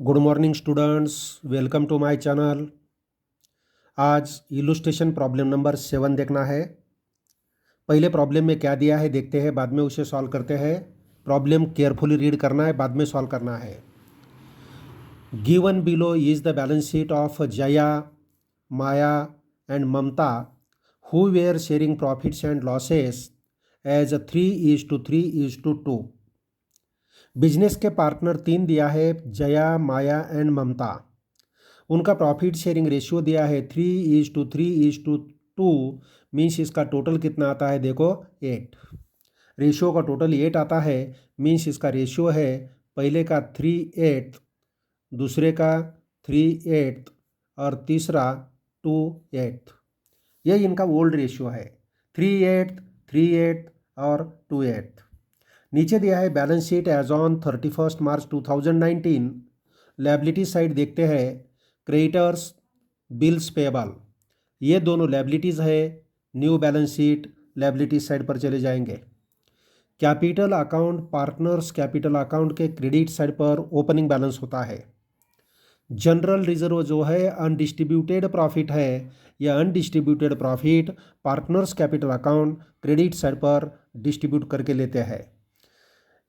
Good morning students, welcome to my channel. आज illustration problem number 7 देखना है। पहले प्रॉब्लम में क्या दिया है देखते हैं, बाद में उसे सॉल्व करते हैं। प्रॉब्लम केयरफुली रीड करना है, बाद में सॉल्व करना है। Given below is the balance sheet of Jaya, Maya and Mamta who were sharing profits and losses as 3:3:2। Business के पार्टनर 3 दिया है, जया, माया एंड ममता। उनका प्रॉफिट शेयरिंग रेशियो दिया है 3:3:2। मीन्स इसका टोटल कितना आता है, देखो 8। रेशियो का टोटल 8 आता है। मीन्स इसका रेशियो है पहले का 3/8, दूसरे का 3/8 और तीसरा 2/8। यही इनका ओल्ड रेशियो है, 3/8, 3/8 और 2/8। नीचे दिया है balance sheet as on 31 March 2019। Liability side देखते हैं, क्रेडिटर्स, बिल्स पेबल, ये दोनों लायबिलिटीज़ है। New balance sheet liability side पर चले जाएंगे। Capital account, partners capital account के क्रेडिट साइड पर ओपनिंग बैलेंस होता है। जनरल रिजर्व जो है अनडिस्ट्रीब्यूटेड प्रॉफिट है, यह undistributed profit partners capital account credit side पर डिस्ट्रीब्यूट करके लेते हैं।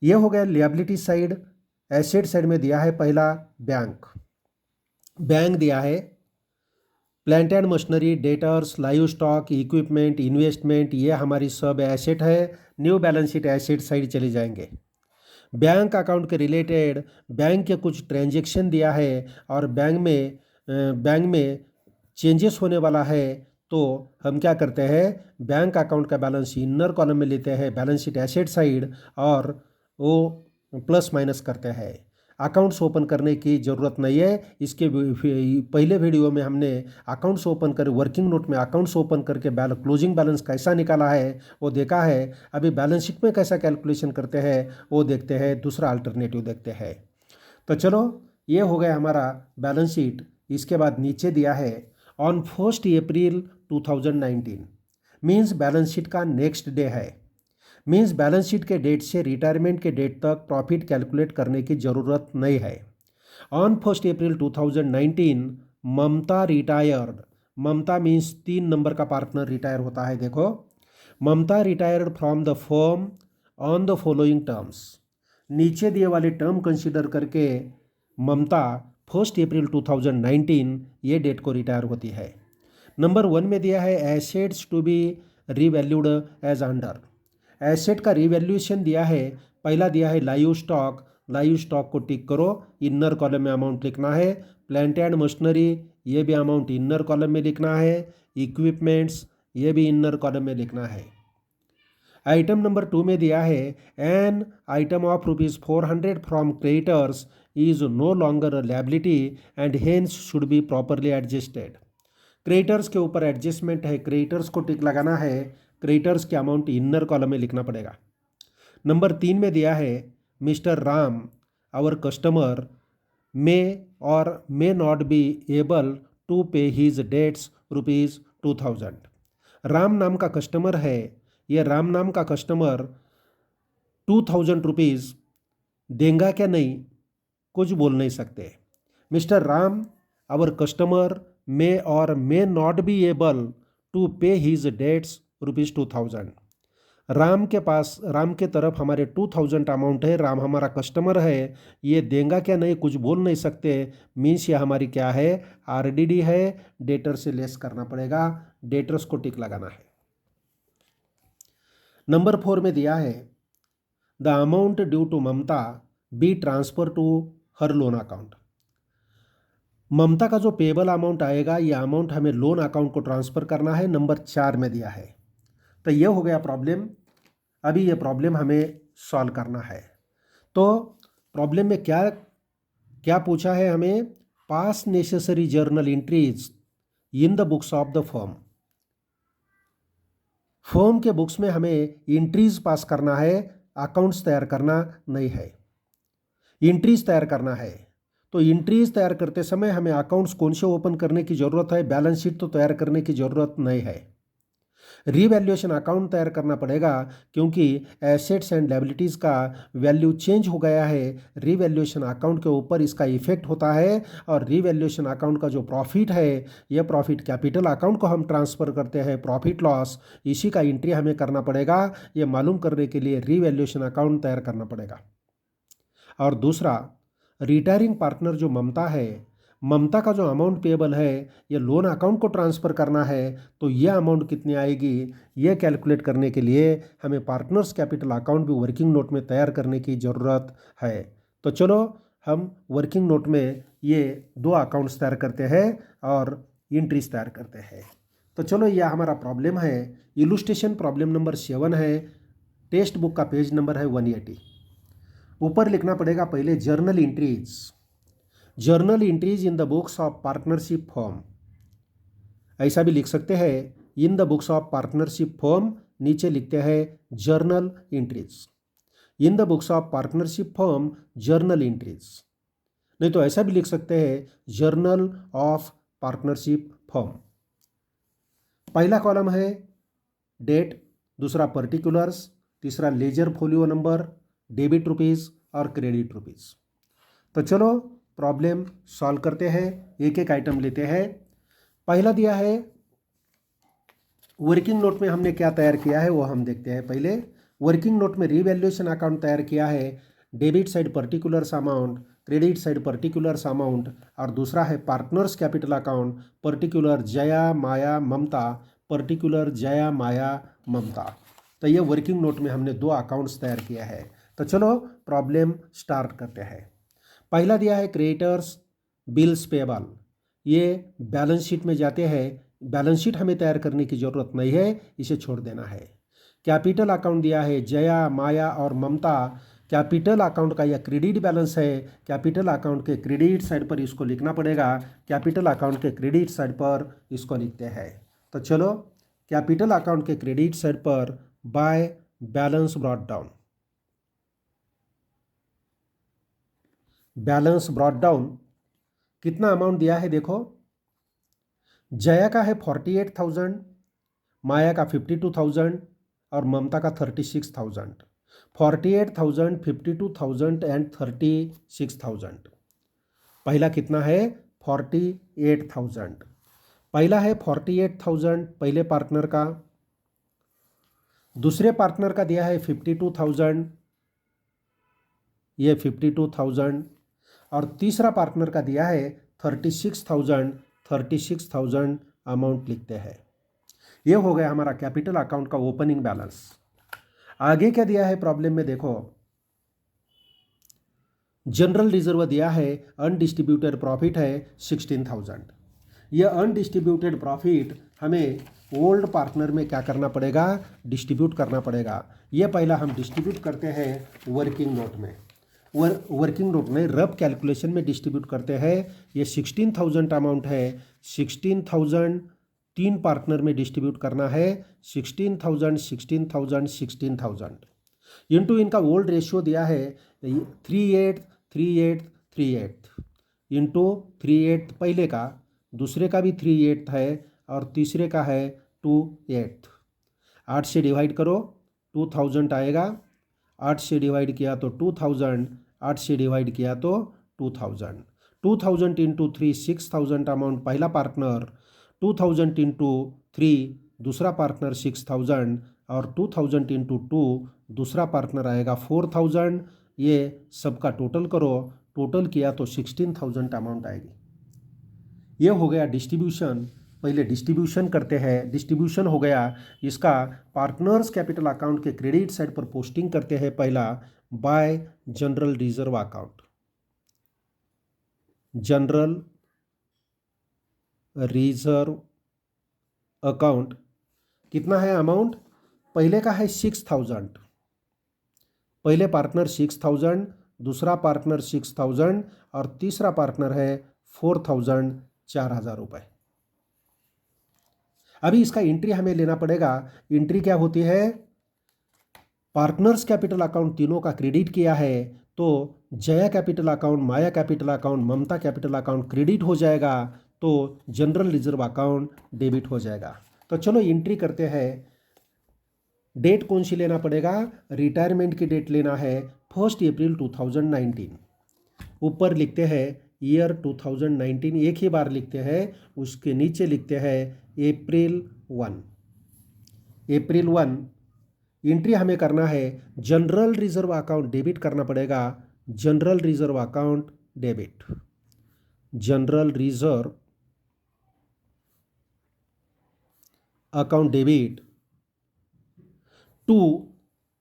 यह हो गया लिएबिलिटी साइड। एसेट साइड में दिया है पहला बैंक। बैंक दिया है plant and machinery, debtors, live stock, equipment, investment, ये हमारी सब एसेट है। New balance sheet asset side चले जाएंगे। बैंक अकाउंट के रिलेटेड बैंक के कुछ ट्रांजेक्शन दिया है और बैंक में चेंजेस होने वाला है, तो हम क्या करते हैं, बैंक अकाउंट का बैलेंस इनर कॉलम में लेते हैं, बैलेंस शीट एसेट साइड, और वो प्लस माइनस करते हैं। अकाउंट्स ओपन करने की ज़रूरत नहीं है। इसके पहले वीडियो में हमने अकाउंट्स ओपन कर, वर्किंग नोट में अकाउंट्स ओपन करके क्लोजिंग बैलेंस कैसा निकाला है वो देखा है। अभी बैलेंस शीट में कैसा कैलकुलेशन करते हैं वो देखते हैं, दूसरा अल्टरनेटिव देखते हैं। तो चलो, ये हो गया हमारा बैलेंस शीट। इसके बाद नीचे दिया है on 1 April 2019। Means balance sheet का नेक्स्ट डे है। मीन्स बैलेंस शीट के डेट से रिटायरमेंट के डेट तक प्रॉफिट कैलकुलेट करने की ज़रूरत नहीं है। On 1 April 2019 Mamta retired. Mamta means 3 number का पार्टनर रिटायर होता है। देखो, Mamta retired from the firm on the following terms. नीचे दिए वाले टर्म कंसिडर करके ममता 1 अप्रैल 2019 ये डेट को रिटायर होती है। नंबर 1 में दिया है assets to be revalued as under. Asset का रिवैल्यूएशन दिया है, पहला दिया है लाइव स्टॉक। लाइव स्टॉक को टिक करो, इनर कॉलम में अमाउंट लिखना है। प्लांट एंड मशीनरी, ये भी अमाउंट इनर कॉलम में लिखना है। इक्विपमेंट्स, ये भी इनर कॉलम में लिखना है। आइटम नंबर 2 में दिया है an item of ₹400 from creditors is no longer liability and hence should be properly adjusted. Creditors के ऊपर एडजस्टमेंट है, क्रेडिटर्स को टिक लगाना है। क्रेडिटर्स के अमाउंट इनर कॉलम में लिखना पड़ेगा। नंबर 3 में दिया है mister Ram our customer may or may not be able to pay his debts ₹2000। Ram नाम का कस्टमर है, ये राम नाम का कस्टमर 2000 देंगा क्या नहीं, कुछ बोल नहीं सकते। Mister Ram our customer may or may not be able to pay his debts ₹2000। Ram के पास, राम के तरफ हमारे 2000 अमाउंट है। राम हमारा कस्टमर है, ये देंगा क्या नहीं कुछ बोल नहीं सकते। मीन्स ये हमारी क्या है, आरडीडी है। डेटर से लेस करना पड़ेगा, डेटर्स को टिक लगाना है। नंबर 4 में दिया है the amount due to Mamta be transfer to her loan account. Mamta का जो पेबल अमाउंट आएगा, ये अमाउंट हमें लोन अकाउंट को ट्रांसफ़र करना है। नंबर 4 में दिया है। तो ये हो गया प्रॉब्लम। अभी ये प्रॉब्लम हमें सॉल्व करना है। तो प्रॉब्लम में क्या क्या पूछा है हमें, पास necessary journal entries in the books of the firm. Firm के बुक्स में हमें एंट्रीज पास करना है, अकाउंट्स तैयार करना नहीं है। एंट्रीज तैयार करना है, तो एंट्रीज तैयार करते समय हमें अकाउंट्स कौन से ओपन करने की ज़रूरत है, बैलेंस शीट तो तैयार करने की ज़रूरत नहीं है। रीवैल्यूएशन अकाउंट तैयार करना पड़ेगा क्योंकि एसेट्स एंड लायबिलिटीज़ का वैल्यू चेंज हो गया है। रीवैल्यूएशन अकाउंट के ऊपर इसका इफेक्ट होता है और रीवैल्यूएशन अकाउंट का जो प्रॉफिट है, यह प्रॉफिट कैपिटल अकाउंट को हम ट्रांसफ़र करते हैं, प्रॉफिट लॉस, इसी का एंट्री हमें करना पड़ेगा। ये मालूम करने के लिए रीवैल्यूएशन अकाउंट तैयार करना पड़ेगा। और दूसरा, रिटायरिंग पार्टनर जो ममता है, ममता का जो अमाउंट पेएबल है ये लोन अकाउंट को ट्रांसफ़र करना है, तो ये अमाउंट कितनी आएगी ये कैलकुलेट करने के लिए हमें पार्टनर्स कैपिटल अकाउंट भी वर्किंग नोट में तैयार करने की ज़रूरत है। तो चलो हम वर्किंग नोट में ये दो अकाउंट्स तैयार करते हैं और एंट्रीज तैयार करते हैं। तो चलो यह हमारा प्रॉब्लम है, इलुस्ट्रेशन प्रॉब्लम नंबर 7 है, टेक्स्ट बुक का पेज नंबर है 180। ऊपर लिखना पड़ेगा पहले journal entries, journal entries in the books of partnership firm, ऐसा भी लिख सकते हैं in the books of partnership firm, नीचे लिखते हैं journal entries, in the books of partnership firm journal entries, नहीं तो ऐसा भी लिख सकते हैं जर्नल ऑफ पार्टनरशिप फर्म। पहला कॉलम है डेट, दूसरा पर्टिकुलर्स, तीसरा ledger folio number, debit rupees और क्रेडिट रुपीज़। तो चलो प्रॉब्लम सॉल्व करते हैं, एक एक आइटम लेते हैं। पहला दिया है वर्किंग नोट में हमने क्या तैयार किया है वो हम देखते हैं। पहले वर्किंग नोट में रीवैल्यूएशन अकाउंट तैयार किया है, debit side particulars amount, credit side particulars amount, और दूसरा है partners capital account, particular Jaya Maya Mamta, particular Jaya Maya Mamta. तो ये वर्किंग नोट में हमने दो अकाउंट्स तैयार किया है। तो चलो प्रॉब्लम स्टार्ट करते हैं। पहला दिया है क्रेडिटर्स बिल्स पेबल, ये बैलेंस शीट में जाते हैं, बैलेंस शीट हमें तैयार करने की ज़रूरत नहीं है, इसे छोड़ देना है। कैपिटल अकाउंट दिया है जया माया और ममता, कैपिटल अकाउंट का यह क्रेडिट बैलेंस है, कैपिटल अकाउंट के क्रेडिट साइड पर इसको लिखना पड़ेगा, कैपिटल अकाउंट के क्रेडिट साइड पर इसको लिखते हैं। तो चलो कैपिटल अकाउंट के क्रेडिट साइड पर by balance brought down, balance brought down कितना अमाउंट दिया है देखो, जया का है 48,000, माया का 52,000 और ममता का 36,000। 48,000, 52,000 एंड 36,000। पहला कितना है 48,000, पहला है 48,000 पहले पार्टनर का, दूसरे पार्टनर का दिया है 52,000, ये 52,000, और तीसरा पार्टनर का दिया है 36,000, 36,000 अमाउंट लिखते हैं। ये हो गया हमारा कैपिटल अकाउंट का ओपनिंग बैलेंस। आगे क्या दिया है प्रॉब्लम में देखो, जनरल रिजर्व दिया है, अनडिस्ट्रीब्यूटेड प्रॉफिट है 16,000। यह अनडिस्ट्रीब्यूटेड प्रॉफिट हमें ओल्ड पार्टनर में क्या करना पड़ेगा, डिस्ट्रीब्यूट करना पड़ेगा। यह पहला हम डिस्ट्रीब्यूट करते हैं वर्किंग नोट में, वर्किंग नोट में रफ कैलकुलेशन में डिस्ट्रीब्यूट करते हैं। ये 16,000 अमाउंट है, 16,000 तीन पार्टनर में डिस्ट्रीब्यूट करना है, 16,000 16,000 16,000 इंटू इनका ओल्ड रेशियो दिया है 3/8 3/8 3/8 इंटू 3/8 पहले का, दूसरे का भी 3/8 है और तीसरे का है 2/8। 8 से डिवाइड करो 2000 आएगा, 8 से डिवाइड किया तो 2000, 8 से डिवाइड किया तो 2000, 2000 इंटू 3 6,000 अमाउंट पहला पार्टनर, 2000 इंटू 3 दूसरा पार्टनर 6,000 और 2000 इंटू 2 दूसरा पार्टनर आएगा 4,000। ये सबका टोटल करो, टोटल किया तो 16,000 अमाउंट आएगी। ये हो गया डिस्ट्रीब्यूशन। पहले डिस्ट्रीब्यूशन करते हैं, डिस्ट्रीब्यूशन हो गया, इसका पार्टनर्स कैपिटल अकाउंट के क्रेडिट साइड पर पोस्टिंग करते हैं। पहला bye general reserve account, general reserve account कितना है अमाउंट, पहले का है 6,000, पहले पार्टनर 6,000, दूसरा पार्टनर 6,000 और तीसरा पार्टनर है 4,000, 4,000 रुपये। अभी इसका एंट्री हमें लेना पड़ेगा। एंट्री क्या होती है, पार्टनर्स कैपिटल अकाउंट तीनों का क्रेडिट किया है तो जया कैपिटल अकाउंट, माया capital account, Mamta capital account credit हो जाएगा, तो जनरल रिजर्व अकाउंट डेबिट हो जाएगा। तो चलो एंट्री करते हैं। डेट कौन सी लेना पड़ेगा, रिटायरमेंट की डेट लेना है 1 अप्रैल 2019। ऊपर लिखते हैं ईयर 2019, एक ही बार लिखते हैं, उसके नीचे लिखते हैं अप्रैल 1। अप्रैल 1 एंट्री हमें करना है, जनरल रिजर्व अकाउंट डेबिट करना पड़ेगा, general reserve account debit, general reserve account debit to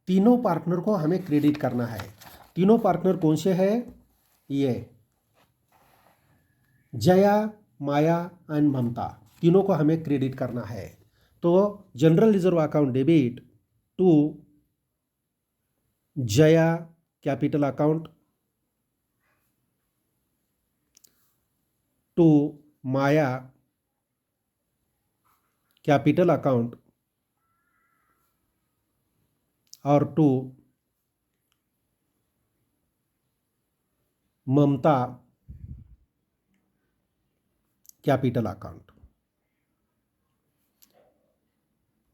तीनों पार्टनर को हमें क्रेडिट करना है। तीनों पार्टनर कौन से हैं, ये जया, माया एंड ममता, तीनों को हमें क्रेडिट करना है। तो general reserve account debit to Jaya capital account, to Maya capital account और to Mamta capital account,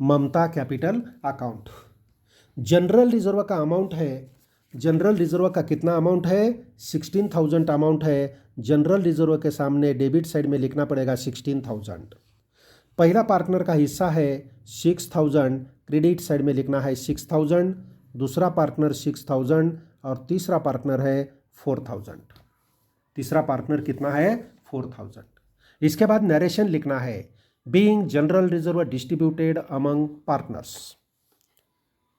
Mamta capital account. General reserve का अमाउंट है, जनरल रिजर्व का कितना अमाउंट है, 16,000 अमाउंट है। जनरल रिजर्व के सामने डेबिट साइड में लिखना पड़ेगा 16,000। पहला पार्टनर का हिस्सा है 6,000, क्रेडिट साइड में लिखना है 6,000। दूसरा पार्टनर 6,000 और तीसरा पार्टनर है 4,000। तीसरा पार्टनर कितना है, 4,000। इसके बाद नरेशन लिखना है, being general reserve distributed among partners,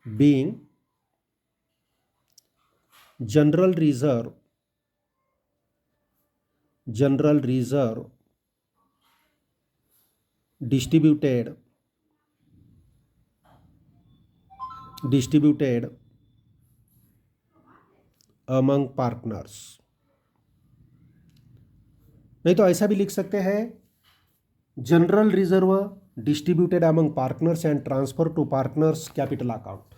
being general reserve distributed among partners. नहीं तो ऐसा भी लिख सकते हैं, general reserve distributed among partners and transfer to partners capital account,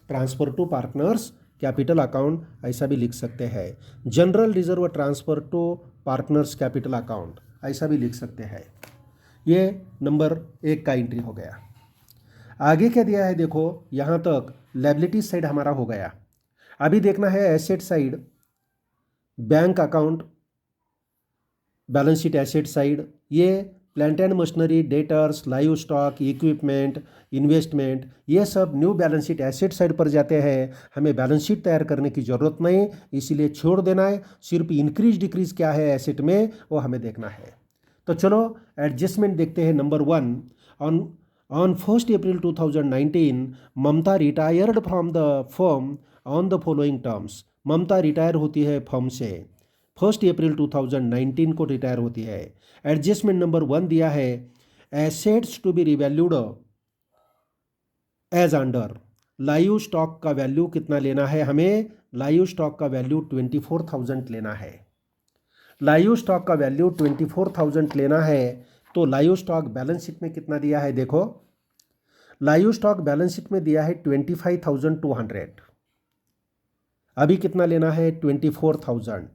transfer to partners capital account, ऐसा भी लिख सकते हैं। General reserve transfer to partners capital account, ऐसा भी लिख सकते हैं। ये नंबर 1 का एंट्री हो गया। आगे क्या दिया है देखो, यहाँ तक लायबिलिटी साइड हमारा हो गया। अभी देखना है asset side, bank account, balance sheet asset side. ये plant and machinery, debtors, live stock, equipment, investment, ये सब new balance sheet asset side पर जाते हैं। हमें बैलेंस शीट तैयार करने की ज़रूरत नहीं, इसीलिए छोड़ देना है। सिर्फ इंक्रीज डिक्रीज क्या है एसेट में, वो हमें देखना है। तो चलो एडजस्टमेंट देखते हैं। Number 1, on 1 April 2019 Mamta retired from the firm on the following terms. Mamta retire होती है फर्म से 1 अप्रैल 2019 को रिटायर होती है। एडजस्टमेंट नंबर 1 दिया है, assets to be revalued as under. Live stock का वैल्यू कितना लेना है हमें, लाइव स्टॉक का वैल्यू 24,000 लेना है। लाइव स्टॉक का वैल्यू 24,000 लेना है। तो लाइव स्टॉक बैलेंस शीट में कितना दिया है देखो, लाइव स्टॉक बैलेंस शीट में दिया है 25,200। अभी कितना लेना है 24,000,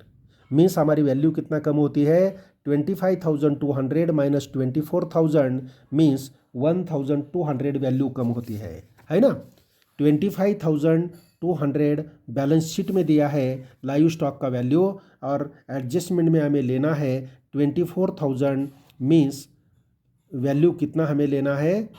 मीन्स हमारी वैल्यू कितना कम होती है, 25,200 माइनस 24,000 मीन्स 1,200 वैल्यू कम होती है ना। 25,200 बैलेंस शीट में दिया है लाइव स्टॉक का वैल्यू, और एडजस्टमेंट में हमें लेना है 24,000 मीन्स वैल्यू कितना हमें लेना है,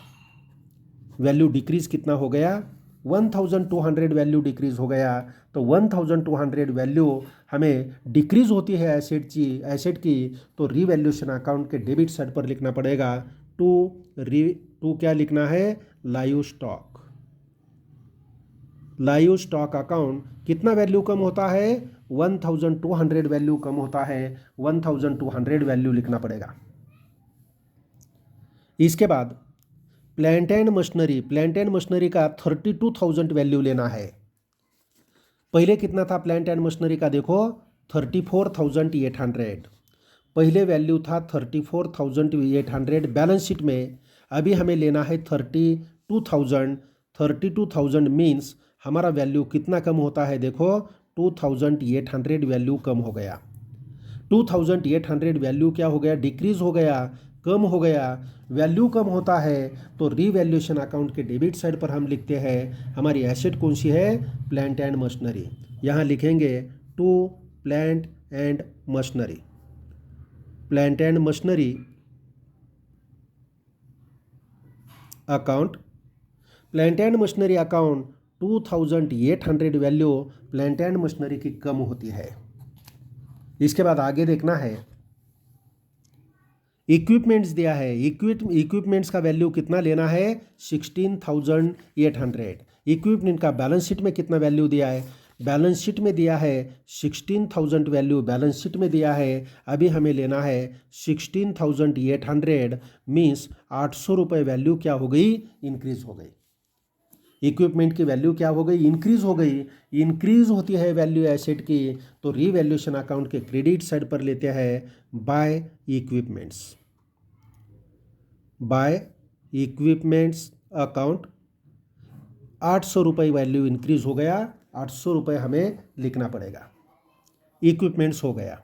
वैल्यू डिक्रीज कितना हो गया, 1,200 वैल्यू डिक्रीज हो गया। तो 1,200 वैल्यू हमें डिक्रीज होती है एसेट की, तो रीवैल्यूएशन अकाउंट के डेबिट साइड पर लिखना पड़ेगा टू क्या लिखना है, live stock. Live stock account कितना वैल्यू कम होता है, 1,200 वैल्यू कम होता है, 1,200 वैल्यू लिखना पड़ेगा। इसके बाद plant and machinery, plant and machinery का 32,000 वैल्यू लेना है। पहले कितना था प्लांट एंड मशीनरी का देखो, 34,800। पहले वैल्यू था 34,800 बैलेंस शीट में। अभी हमें लेना है 32,000। 32,000 मीन्स हमारा वैल्यू कितना कम होता है देखो, 2,800 वैल्यू कम हो गया। 2,800 वैल्यू क्या हो गया, डिक्रीज हो गया। कम हो गया, वैल्यू कम होता है तो रीवैल्यूएशन अकाउंट के डेबिट साइड पर हम लिखते हैं हमारी एसेट कौन सी है, प्लांट एंड मशीनरी। यहाँ लिखेंगे to plant and machinery, plant and machinery account, plant and machinery account 2800 value plant and machinery की कम होती है। इसके बाद आगे देखना है, इक्विपमेंट्स दिया है, इक्विपमेंट्स का वैल्यू कितना लेना है, 16,800। इक्विपमेंट का बैलेंस शीट में कितना वैल्यू दिया है, बैलेंस शीट में दिया है 16,000 वैल्यू बैलेंस शीट में दिया है। अभी हमें लेना है 16,800 मीन्स 800 रुपये वैल्यू क्या हो गई, इंक्रीज हो गई। इक्विपमेंट की वैल्यू क्या हो गई, इंक्रीज हो गई। इंक्रीज होती है वैल्यू एसेट की तो रीवैल्यूएशन अकाउंट के क्रेडिट साइड पर लेते हैं by equipments, by equipments account 800 रुपये वैल्यू इंक्रीज हो गया, 800 रुपये हमें लिखना पड़ेगा। इक्विपमेंट्स हो गया,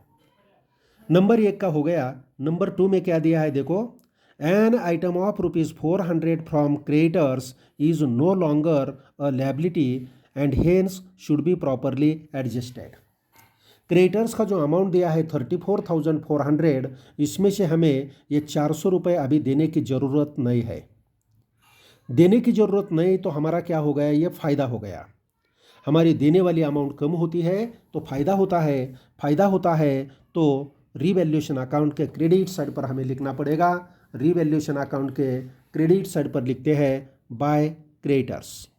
नंबर 1 का हो गया। नंबर 2 में क्या दिया है देखो, an item of ₹400 from creditors is no longer a liability and hence should be properly adjusted. Creditors का जो अमाउंट दिया है 34,400, इसमें से हमें ये 400 रुपये अभी देने की ज़रूरत नहीं है। देने की ज़रूरत नहीं तो हमारा क्या हो गया, ये फ़ायदा हो गया। हमारी देने वाली अमाउंट कम होती है तो फ़ायदा होता है, फ़ायदा होता है तो रीवैल्यूएशन अकाउंट के क्रेडिट साइड पर हमें लिखना पड़ेगा। रीवैल्यूएशन अकाउंट के क्रेडिट साइड पर लिखते हैं बाय क्रेडिटर्स,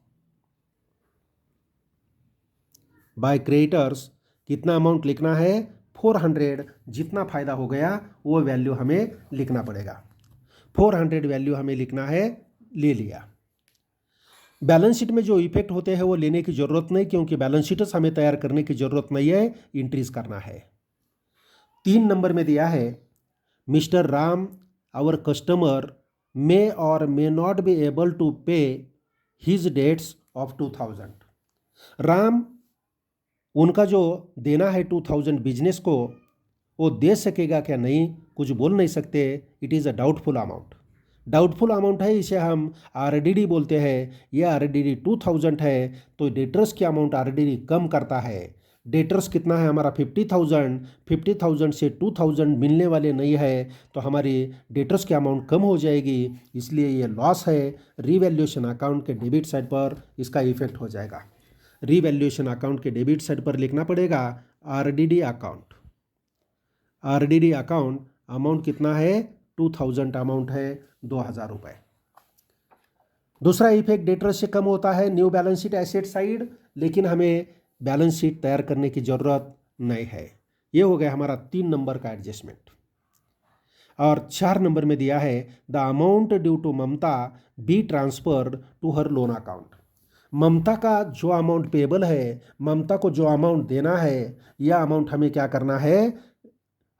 बाय क्रेडिटर्स कितना अमाउंट लिखना है, 400। जितना फ़ायदा हो गया वो वैल्यू हमें लिखना पड़ेगा, 400 वैल्यू हमें लिखना है, ले लिया। बैलेंस शीट में जो इफेक्ट होते हैं वो लेने की ज़रूरत नहीं, क्योंकि बैलेंस शीट्स हमें तैयार करने की ज़रूरत नहीं है, इंट्रीज करना है। 3 नंबर में दिया है, mister Ram our customer may or may not be able to pay his debts of 2000। Ram, उनका जो देना है 2000 बिजनेस को, वो दे सकेगा क्या नहीं, कुछ बोल नहीं सकते। It is a doubtful amount, doubtful amount है, इसे हम आरडीडी बोलते हैं। यह आरडीडी 2000 है तो डेटर्स की अमाउंट आरडीडी कम करता है। डेटर्स कितना है हमारा 50,000, 50,000 से 2000 मिलने वाले नहीं है तो हमारी डेटर्स की अमाउंट कम हो जाएगी, इसलिए ये लॉस है। रीवैल्यूएशन अकाउंट के डेबिट साइड पर इसका इफेक्ट हो जाएगा। रीवैल्यूएशन अकाउंट के डेबिट साइड पर लिखना पड़ेगा RDD account, RDD account amount कितना है, 2000 अमाउंट है, 2000 रुपये। दूसरा इफेक्ट डेटर्स से कम होता है new balance sheet asset side, लेकिन हमें बैलेंस शीट तैयार करने की ज़रूरत नहीं है। ये हो गया हमारा 3 नंबर का एडजस्टमेंट। और 4 नंबर में दिया है the amount due to Mamta be transferred to her loan account. Mamta का जो अमाउंट पेबल है, ममता को जो अमाउंट देना है, यह अमाउंट हमें क्या करना है,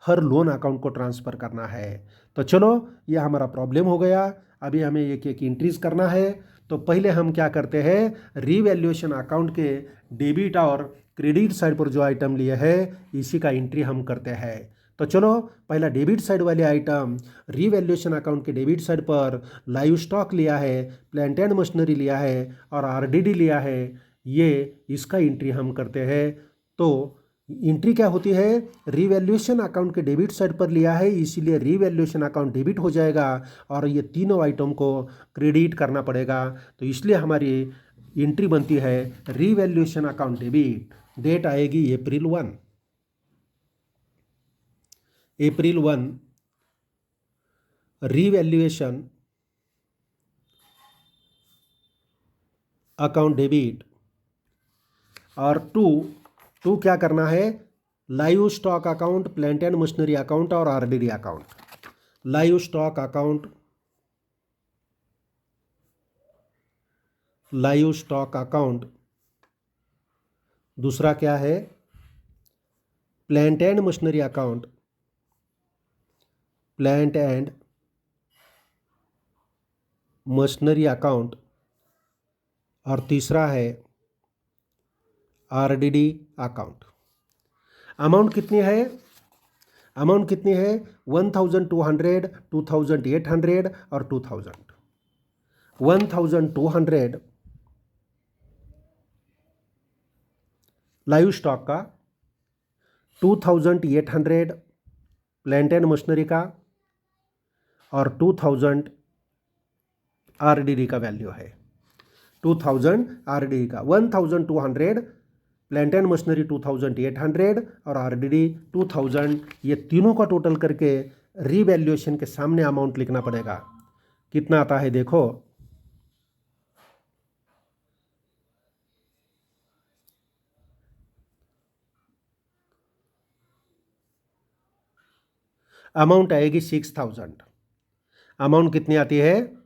हर लोन अकाउंट को ट्रांसफ़र करना है। तो चलो, यह हमारा प्रॉब्लम हो गया। अभी हमें एक एक इंट्रीज करना है। तो पहले हम क्या करते हैं, रीवैल्यूएशन अकाउंट के डेबिट और क्रेडिट साइड पर जो आइटम लिए हैं इसी का एंट्री हम करते हैं। तो चलो, पहला डेबिट साइड वाले आइटम, रीवैल्यूएशन अकाउंट के डेबिट साइड पर लाइव स्टॉक लिया है, प्लांट एंड मशीनरी लिया है और आरडीडी लिया है। ये इसका एंट्री हम करते हैं। तो एंट्री क्या होती है, रीवैल्यूएशन अकाउंट के डेबिट साइड पर लिया है इसीलिए रीवैल्यूएशन अकाउंट डेबिट हो जाएगा और ये तीनों आइटम को क्रेडिट करना पड़ेगा। तो इसलिए हमारी एंट्री बनती है रीवैल्यूएशन अकाउंट डेबिट। डेट आएगी April 1, April 1 revaluation account debit. और टू क्या करना है, live stock account, plant and machinery account और RDD account. Live stock account, live stock account. दूसरा क्या है, plant and machinery account, plant and machinery account. और तीसरा है आरडीडी अकाउंट। अमाउंट कितनी है, अमाउंट कितनी है? 1200, 2800 और 2000। 1200 लाइव स्टॉक का, 2800 प्लांट एंड मशीनरी का और 2000 आरडीडी का वैल्यू है। 2000 आरडीडी का, 1200 प्लांट एंड मशीनरी 2800 और आरडीडी 2000, ये तीनों का टोटल करके रीवैल्यूएशन के सामने अमाउंट लिखना पड़ेगा। कितना आता है देखो, अमाउंट आएगी 6000। अमाउंट कितनी आती है?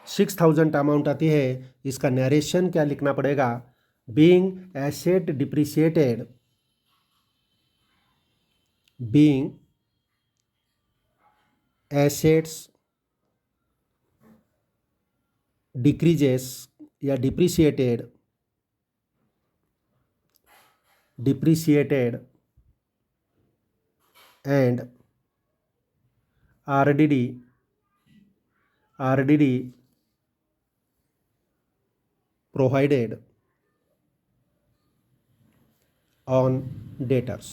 6000 अमाउंट आती है। इसका नरेशन क्या लिखना पड़ेगा? Being asset depreciated, being assets decreases या depreciated and RDD provided on debtors,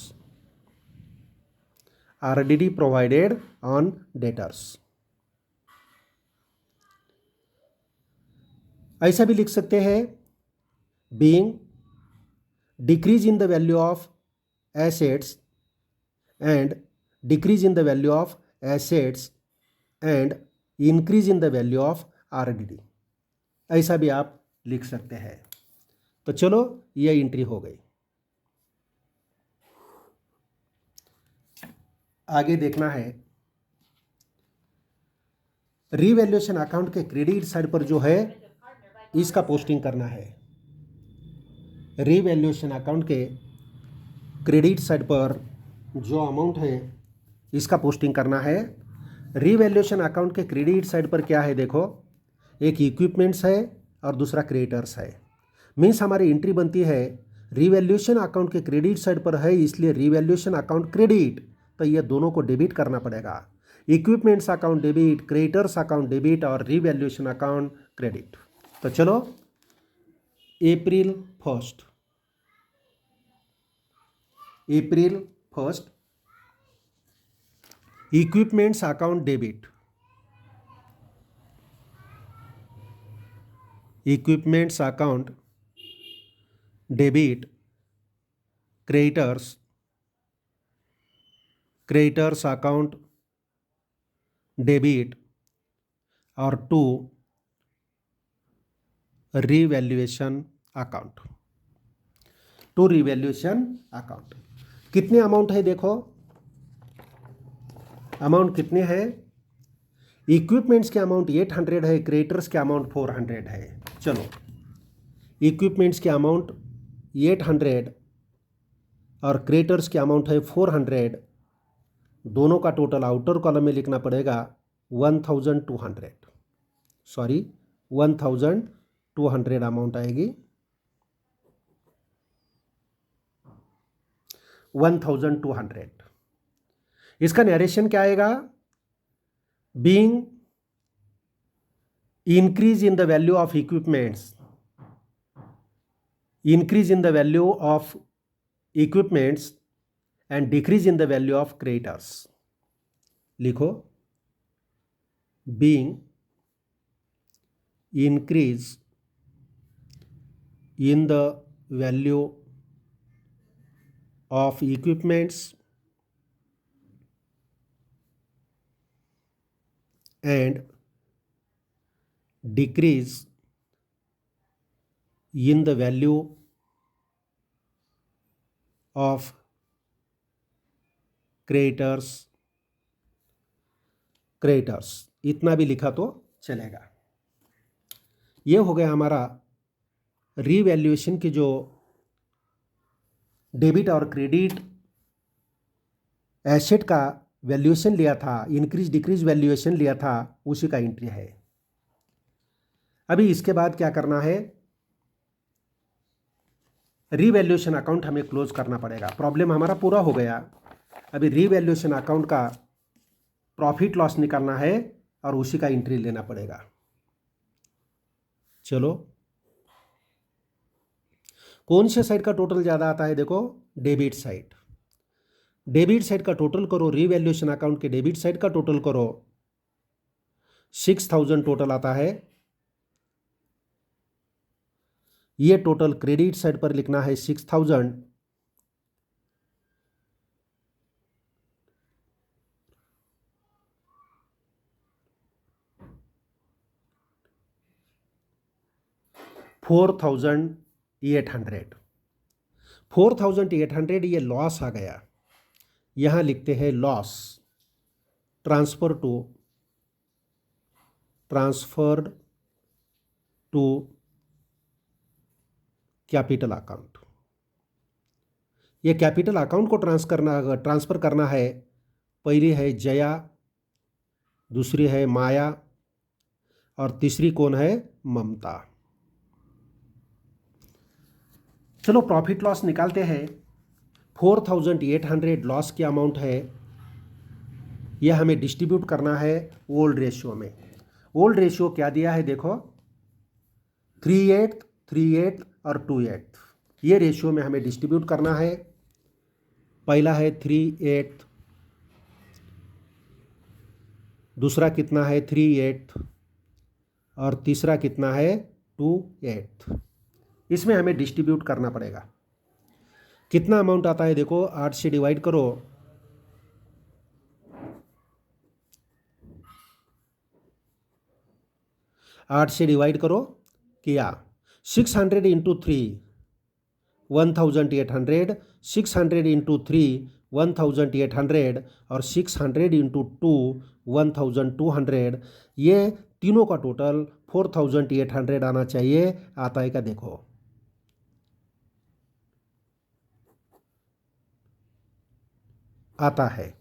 RDD provided on debtors। ऐसा भी लिख सकते हैं, being decrease in the value of assets and decrease in the value of assets and increase in the value of RDD, ऐसा भी आप लिख सकते हैं। तो चलो ये एंट्री हो गई। आगे देखना है, रीवैल्यूएशन अकाउंट के क्रेडिट साइड पर जो है इसका पोस्टिंग करना है। रीवैल्यूएशन अकाउंट के क्रेडिट साइड पर जो अमाउंट है इसका पोस्टिंग करना है। रीवैल्यूएशन अकाउंट के क्रेडिट साइड पर क्या है देखो, एक इक्विपमेंट्स है और दूसरा क्रेडिटर्स है। मीन्स हमारी एंट्री बनती है रीवैल्यूएशन अकाउंट के क्रेडिट साइड पर है, इसलिए रीवैल्यूएशन अकाउंट क्रेडिट, तो ये दोनों को डेबिट करना पड़ेगा। Equipments account debit, creditors account debit और रीवैल्यूएशन अकाउंट क्रेडिट। तो चलो अप्रैल 1 equipments account debit, equipments account debit, creditors account debit और 2 रीवैल्यूएशन अकाउंट। कितने अमाउंट है देखो, अमाउंट कितने हैं? इक्विपमेंट्स के अमाउंट 800 है, क्रेडिटर्स के अमाउंट 400 है। चलो इक्विपमेंट्स के अमाउंट 800 और क्रेडिटर्स के अमाउंट है 400, दोनों का टोटल आउटर कॉलम में लिखना पड़ेगा 1200 अमाउंट आएगी। 1200। इसका नरेशन क्या आएगा? Being increase in the value of equipments, increase in the value of equipments and decrease in the value of creditors। लिखो, being increase in the value of equipments and decrease in the value of creditors, इतना भी लिखा तो चलेगा। ये हो गया हमारा रीवैल्यूएशन की जो डेबिट और क्रेडिट एसेट का वैल्यूएशन लिया था, इंक्रीज डिक्रीज वैल्यूएशन लिया था, उसी का एंट्री है। अभी इसके बाद क्या करना है, रीवैल्यूएशन अकाउंट हमें क्लोज करना पड़ेगा। प्रॉब्लम हमारा पूरा हो गया। अभी रीवैल्यूएशन अकाउंट का प्रॉफिट लॉस निकालना है और उसी का एंट्री लेना पड़ेगा। चलो, कौन से साइड का टोटल ज़्यादा आता है? देखो, डेबिट साइड। डेबिट साइड का टोटल करो, रीवैल्यूएशन अकाउंट के डेबिट साइड का टोटल करो, 6000 टोटल आता है। ये टोटल क्रेडिट साइड पर लिखना है 6000। $4800 $4800 ये लॉस आ गया। यहां लिखते हैं loss, transferred to capital account. ये कैपिटल अकाउंट को ट्रांसफर करना है। पहली है जया, दूसरी है माया और तीसरी कौन है? ममता। चलो प्रॉफिट लॉस निकालते हैं। 4800 लॉस की अमाउंट है, यह हमें डिस्ट्रीब्यूट करना है ओल्ड रेशियो में। ओल्ड रेशियो क्या दिया है? देखो, 3/8, 3/8 और 2/8। ये रेशियो में हमें डिस्ट्रीब्यूट करना है। पहला है 3/8, दूसरा कितना है? 3/8 और तीसरा कितना है? 2/8। इसमें हमें डिस्ट्रीब्यूट करना पड़ेगा। कितना अमाउंट आता है? देखो, 8 से डिवाइड करो, 8 से डिवाइड करो किया। 600 इंटू 3 1800, 600 इंटू 3 1800 और 600 इंटू 2 1200। ये तीनों का टोटल 4800 आना चाहिए। आता है क्या? देखो, आता है।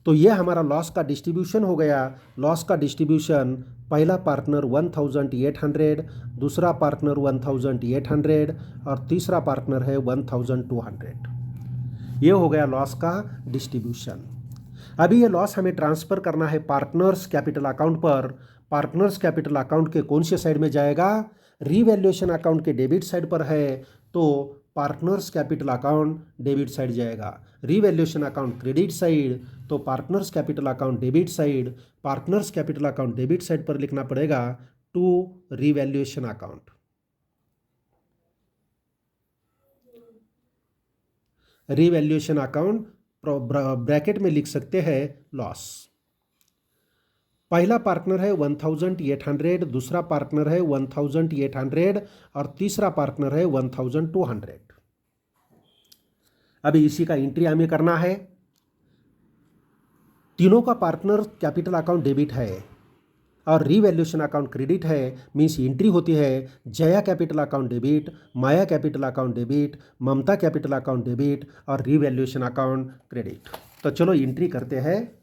तो ये हमारा लॉस का डिस्ट्रीब्यूशन हो गया। लॉस का डिस्ट्रीब्यूशन, पहला पार्टनर 1800, दूसरा पार्टनर 1800 और तीसरा पार्टनर है 1200। ये हो गया लॉस का डिस्ट्रीब्यूशन। अभी ये लॉस हमें ट्रांसफ़र करना है पार्टनर्स कैपिटल अकाउंट पर। पार्टनर्स कैपिटल अकाउंट के कौन से साइड में जाएगा? रीवैल्यूएशन अकाउंट के डेबिट साइड पर है, तो partners capital account debit side जाएगा। रीवैल्यूएशन अकाउंट क्रेडिट साइड, तो partners capital account debit side. Partners capital account debit side पर लिखना पड़ेगा to revaluation account. Revaluation account bracket में लिख सकते हैं लॉस। पहला पार्टनर है 1800, दूसरा पार्टनर है 1800 और तीसरा पार्टनर है 1200। अभी इसी का एंट्री हमें करना है। तीनों का पार्टनर कैपिटल अकाउंट डेबिट है और रीवैल्यूएशन अकाउंट क्रेडिट है। मीन्स एंट्री होती है जया कैपिटल अकाउंट डेबिट, माया कैपिटल अकाउंट डेबिट, ममता कैपिटल अकाउंट डेबिट और रीवैल्यूएशन अकाउंट क्रेडिट। तो चलो एंट्री करते हैं।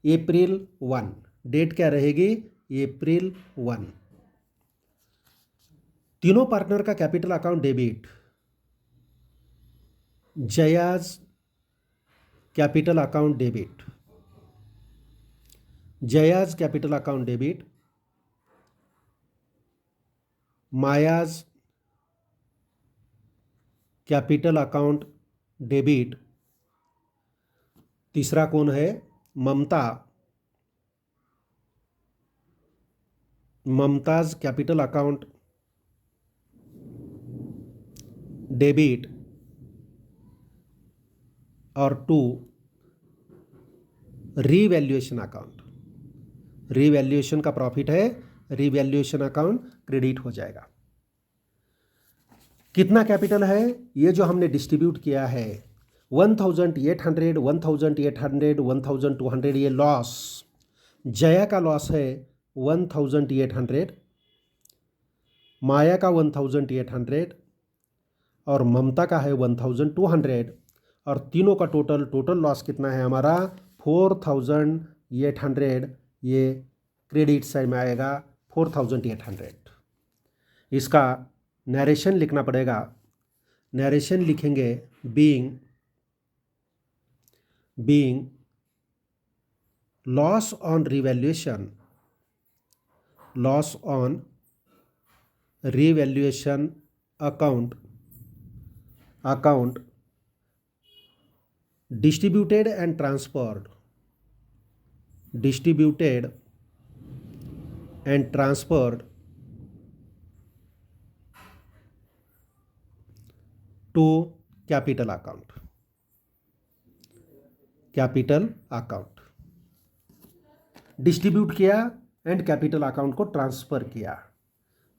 April 1, डेट क्या रहेगी? April 1। तीनों पार्टनर का capital account debit, Jaya's capital account debit, Jaya's capital account debit, Maya's capital account debit, तीसरा कौन है? Mamta, Mamta's capital account debit और 2 रीवैल्यूएशन अकाउंट। रीवैल्यूएशन का प्रॉफिट है, रीवैल्यूएशन अकाउंट क्रेडिट हो जाएगा। कितना कैपिटल है? ये जो हमने डिस्ट्रीब्यूट किया है 1800, 1800, 1200, ये लॉस। जया का लॉस है 1800, माया का 1800 और ममता का है 1200 और तीनों का टोटल लॉस कितना है हमारा? 4800। ये क्रेडिट साइड में आएगा 4800। इसका नरेशन लिखना पड़ेगा। नरेशन लिखेंगे being loss on revaluation account distributed and transferred to capital account. Distribute किया एंड कैपिटल अकाउंट को ट्रांसफ़र किया,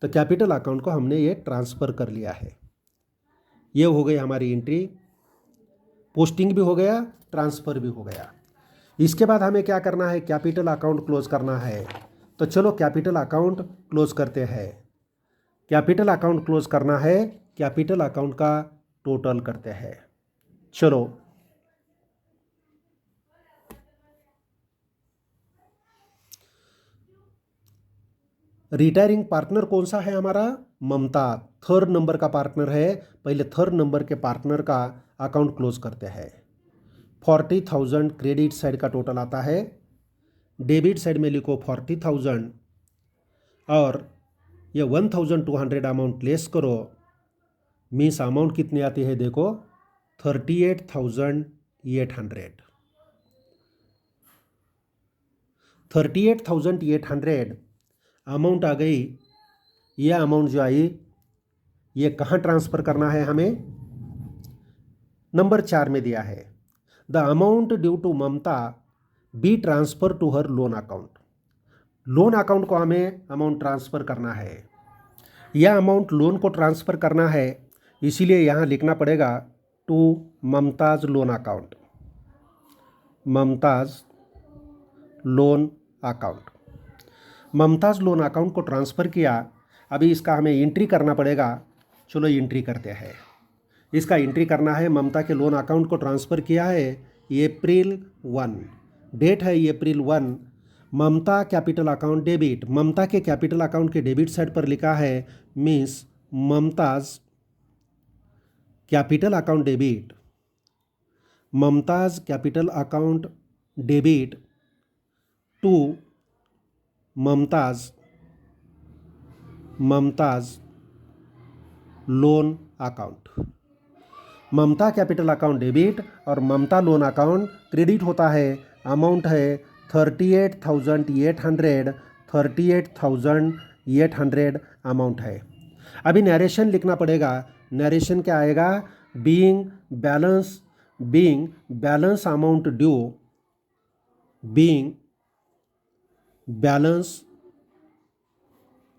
तो कैपिटल अकाउंट को हमने ये ट्रांसफ़र कर लिया है। ये हो गई हमारी एंट्री, पोस्टिंग भी हो गया, ट्रांसफ़र भी हो गया। इसके बाद हमें क्या करना है, कैपिटल अकाउंट क्लोज करना है। तो चलो कैपिटल अकाउंट क्लोज करते हैं। कैपिटल अकाउंट क्लोज करना है, कैपिटल अकाउंट का टोटल करते हैं। चलो रिटायरिंग पार्टनर कौन सा है हमारा, ममता, थर्ड नंबर का पार्टनर है। पहले थर्ड नंबर के पार्टनर का अकाउंट क्लोज करते हैं। 40,000 क्रेडिट साइड का टोटल आता है, डेबिट साइड में लिखो 40,000 और ये 1,200 अमाउंट लेस करो, मीन्स अमाउंट कितनी आती है देखो 38,800। 38,800 अमाउंट आ गई। ये अमाउंट जो आई ये कहाँ ट्रांसफ़र करना है हमें, नंबर 4 में दिया है, the amount due to Mamta be transfer to her loan account. Loan account को हमें अमाउंट ट्रांसफ़र करना है, यह अमाउंट लोन को ट्रांसफ़र करना है, इसीलिए यहाँ लिखना पड़ेगा to Mamta's loan account, Mamta's loan account. Mamta's loan account को ट्रांसफ़र किया, अभी इसका हमें एंट्री करना पड़ेगा। चलो एंट्री करते हैं। इसका एंट्री करना है, ममता के लोन अकाउंट को ट्रांसफ़र किया है April 1, डेट है April 1। Mamta capital account debit, Mamta के कैपिटल अकाउंट के डेबिट साइड पर लिखा है, means Mamta's capital account debit, Mamta's capital account debit to Mamta's loan account. Mamta capital account debit और ममता लोन अकाउंट क्रेडिट होता है, अमाउंट है 38,800 अमाउंट है। अभी नरेशन लिखना पड़ेगा। नरेशन क्या आएगा, being balance amount due, being balance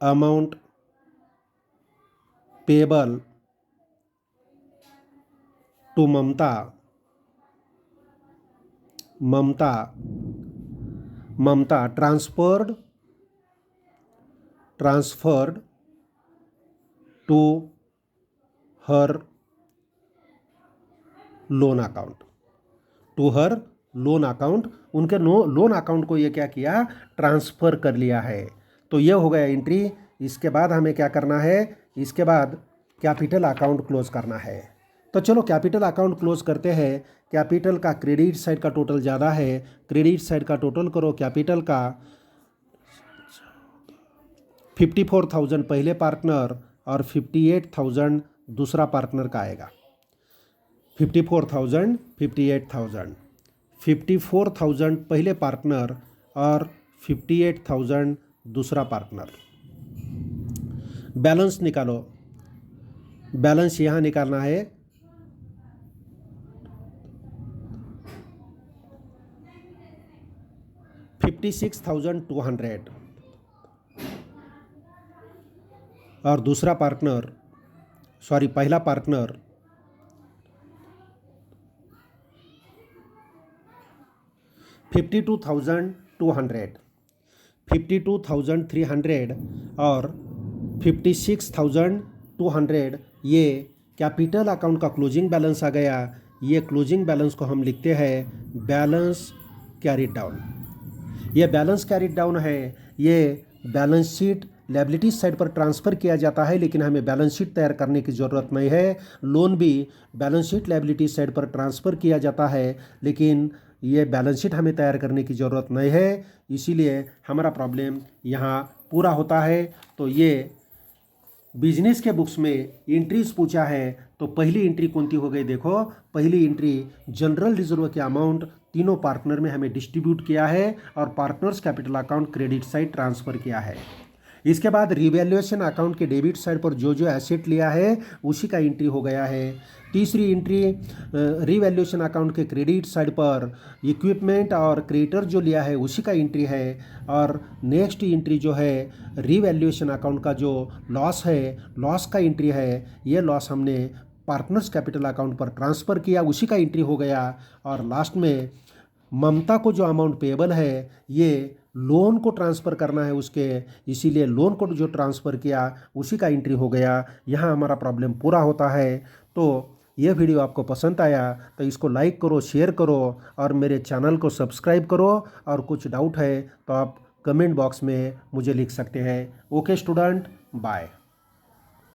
amount payable to Mamta transferred to her loan account, उनके लोन अकाउंट को ये क्या किया, ट्रांसफ़र कर लिया है। तो ये हो गया एंट्री। इसके बाद हमें क्या करना है, इसके बाद कैपिटल अकाउंट क्लोज करना है। तो चलो कैपिटल अकाउंट क्लोज करते हैं। कैपिटल का क्रेडिट साइड का टोटल ज़्यादा है, क्रेडिट साइड का टोटल करो। कैपिटल का 54,000 पहले पार्टनर और 58,000 दूसरा पार्टनर का आएगा। 54,000 पहले पार्टनर और 58,000 दूसरा पार्टनर। बैलेंस निकालो, बैलेंस यहाँ निकालना है। $56,200 और दूसरा पार्टनर, सॉरी पहला पार्टनर 52,300 और 56,200 ये कैपिटल अकाउंट का क्लोजिंग बैलेंस आ गया। ये क्लोजिंग बैलेंस को हम लिखते हैं बैलेंस कैरिड डाउन। ये बैलेंस कैरिड डाउन है, ये बैलेंस शीट लायबिलिटी साइड पर ट्रांसफ़र किया जाता है, लेकिन हमें बैलेंस शीट तैयार करने की ज़रूरत नहीं है। लोन भी बैलेंस शीट लायबिलिटी साइड पर ट्रांसफ़र किया जाता है, लेकिन ये बैलेंस शीट हमें तैयार करने की ज़रूरत नहीं है, इसीलिए हमारा प्रॉब्लम यहाँ पूरा होता है। तो ये बिजनेस के बुक्स में एंट्रीज पूछा है, तो पहली एंट्री कौन सी हो गई? देखो, पहली एंट्री जनरल रिजर्व के अमाउंट तीनों पार्टनर में हमें डिस्ट्रीब्यूट किया है और partners capital account credit side transfer किया है। इसके बाद रिवैल्यूएशन अकाउंट के डेबिट साइड पर जो जो एसेट लिया है उसी का एंट्री हो गया है। तीसरी एंट्री रिवैल्यूएशन अकाउंट के क्रेडिट साइड पर इक्विपमेंट और क्रेडिटर जो लिया है उसी का एंट्री है। और नेक्स्ट एंट्री जो है रिवैल्यूएशन अकाउंट का जो लॉस है, लॉस का एंट्री है, ये लॉस हमने पार्टनर्स कैपिटल अकाउंट पर ट्रांसफ़र किया, उसी का एंट्री हो गया। और लास्ट में ममता को जो अमाउंट पेबल है ये लोन को ट्रांसफ़र करना है उसके, इसीलिए लोन को जो ट्रांसफ़र किया उसी का एंट्री हो गया। यहाँ हमारा प्रॉब्लम पूरा होता है। तो ये वीडियो आपको पसंद आया तो इसको लाइक करो, शेयर करो और मेरे चैनल को सब्सक्राइब करो। और कुछ डाउट है तो आप कमेंट बॉक्स में मुझे लिख सकते हैं। Okay student, bye.